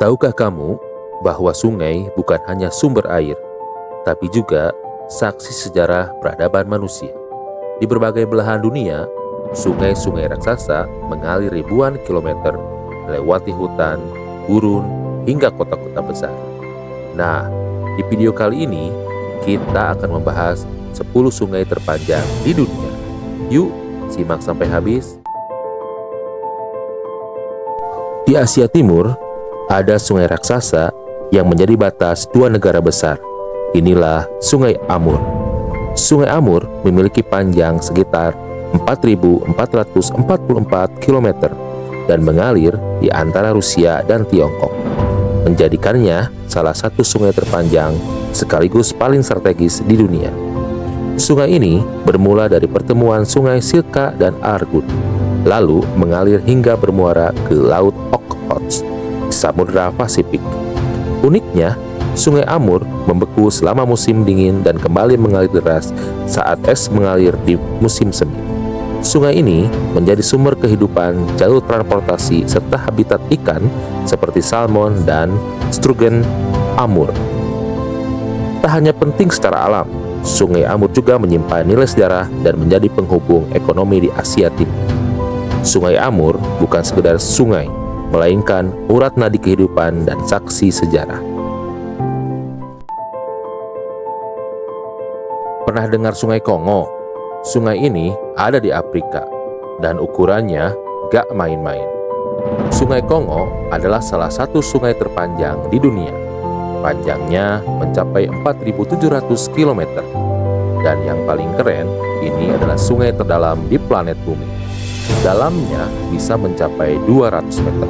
Tahukah kamu bahwa sungai bukan hanya sumber air, tapi juga saksi sejarah peradaban manusia? Di berbagai belahan dunia, sungai-sungai raksasa mengalir ribuan kilometer, melewati hutan, gurun, hingga kota-kota besar. Nah, di video kali ini, kita akan membahas 10 sungai terpanjang di dunia. Yuk, simak sampai habis. Di Asia Timur, ada sungai raksasa yang menjadi batas dua negara besar. Inilah Sungai Amur. Sungai Amur memiliki panjang sekitar 4.444 km dan mengalir di antara Rusia dan Tiongkok, menjadikannya salah satu sungai terpanjang sekaligus paling strategis di dunia. Sungai ini bermula dari pertemuan Sungai Silka dan Argun, lalu mengalir hingga bermuara ke Laut Okhotsk, Samudra Pasifik. Uniknya, Sungai Amur membeku selama musim dingin dan kembali mengalir deras saat es mengalir di musim semi. Sungai ini menjadi sumber kehidupan, jalur transportasi, serta habitat ikan seperti salmon dan strugen Amur. Tak hanya penting secara alam, Sungai Amur juga menyimpan nilai sejarah dan menjadi penghubung ekonomi di Asia Timur. Sungai Amur bukan sekedar sungai, melainkan urat nadi kehidupan dan saksi sejarah. Pernah dengar Sungai Kongo? Sungai ini ada di Afrika dan ukurannya gak main-main. Sungai Kongo adalah salah satu sungai terpanjang di dunia. Panjangnya mencapai 4.700 km. Dan yang paling keren, ini adalah sungai terdalam di planet Bumi. Dalamnya bisa mencapai 200 meter.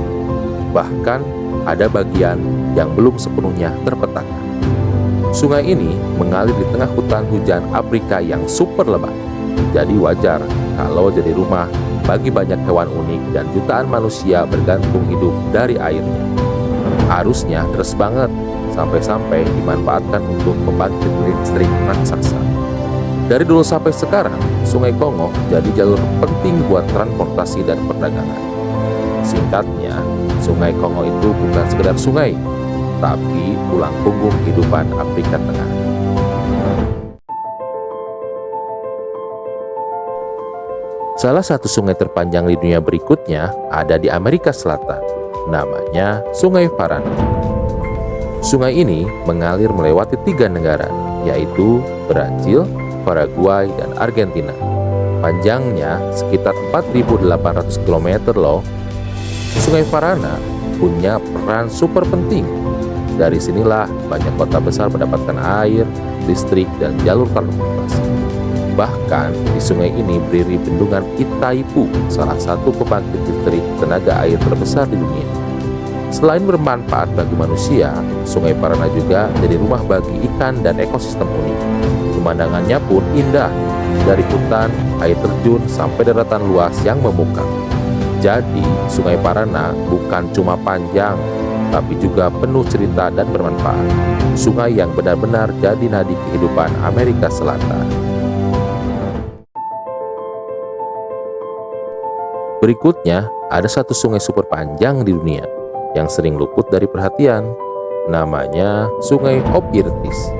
Bahkan ada bagian yang belum sepenuhnya terpetakan. Sungai ini mengalir di tengah hutan hujan Afrika yang super lebat. Jadi wajar kalau jadi rumah bagi banyak hewan unik dan jutaan manusia bergantung hidup dari airnya. Arusnya deras banget, sampai-sampai dimanfaatkan untuk pembangkit listrik raksasa. Dari dulu sampai sekarang, Sungai Kongo jadi jalur penting buat transportasi dan perdagangan. Singkatnya, Sungai Kongo itu bukan sekedar sungai, tapi tulang punggung kehidupan Afrika Tengah. Salah satu sungai terpanjang di dunia berikutnya ada di Amerika Selatan, namanya Sungai Parana. Sungai ini mengalir melewati 3 negara, yaitu Brasil, Paraguay, dan Argentina. Panjangnya sekitar 4.800 km loh. Sungai Parana punya peran super penting. Dari sinilah banyak kota besar mendapatkan air, listrik, dan jalur transportasi. Bahkan di sungai ini berdiri bendungan Itaipu, salah satu pembangkit listrik tenaga air terbesar di dunia. Selain bermanfaat bagi manusia, Sungai Parana juga jadi rumah bagi ikan dan ekosistem unik. Pemandangannya pun indah, dari hutan, air terjun, sampai daratan luas yang memukau. Jadi, Sungai Parana bukan cuma panjang, tapi juga penuh cerita dan bermanfaat. Sungai yang benar-benar jadi nadi kehidupan Amerika Selatan. Berikutnya, ada satu sungai super panjang di dunia yang sering luput dari perhatian. Namanya Sungai Ob-Irtis.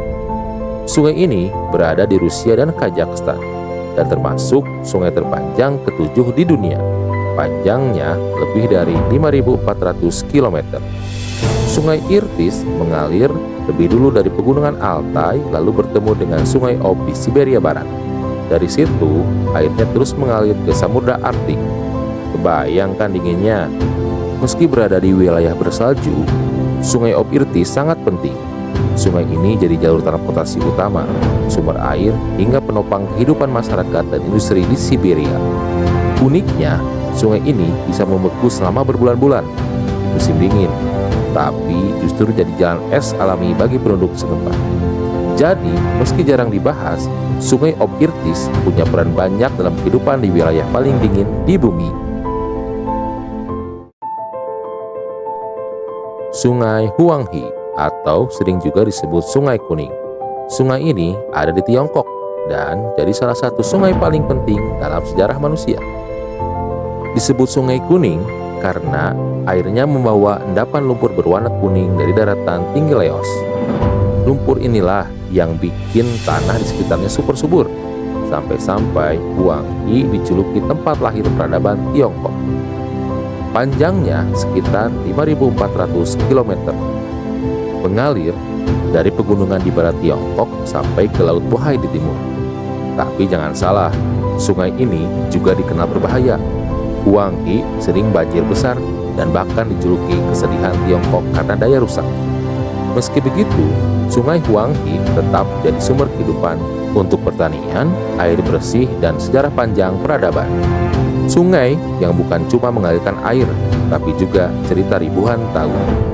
Sungai ini berada di Rusia dan Kazakhstan dan termasuk sungai terpanjang ke-7 di dunia. Panjangnya lebih dari 5.400 km. Sungai Irtis mengalir lebih dulu dari pegunungan Altai lalu bertemu dengan Sungai Ob di Siberia Barat. Dari situ, airnya terus mengalir ke Samudra Arktik. Kebayangkan dinginnya. Meski berada di wilayah bersalju, Sungai Ob Irtis sangat penting. Sungai ini jadi jalur transportasi utama, sumber air, hingga penopang kehidupan masyarakat dan industri di Siberia. Uniknya, sungai ini bisa membeku selama berbulan-bulan musim dingin, tapi justru jadi jalan es alami bagi penduduk setempat. Jadi, meski jarang dibahas, Sungai Ob Irtis punya peran banyak dalam kehidupan di wilayah paling dingin di bumi. Sungai Huanghe atau sering juga disebut Sungai Kuning. Sungai ini ada di Tiongkok dan jadi salah satu sungai paling penting dalam sejarah manusia. Disebut Sungai Kuning karena Airnya membawa endapan lumpur berwarna kuning dari daratan tinggi Leos. Lumpur inilah yang bikin tanah di sekitarnya super subur, sampai-sampai Huanghe dijuluki tempat lahir peradaban Tiongkok. Panjangnya sekitar 5.400 km, mengalir dari pegunungan di barat Tiongkok sampai ke Laut Bohai di timur. Tapi jangan salah, sungai ini juga dikenal berbahaya. Huanghe sering banjir besar dan bahkan dijuluki kesedihan Tiongkok karena daya rusak. Meski begitu, Sungai Huanghe tetap jadi sumber kehidupan untuk pertanian, air bersih, dan sejarah panjang peradaban. Sungai yang bukan cuma mengalirkan air, tapi juga cerita ribuan tahun.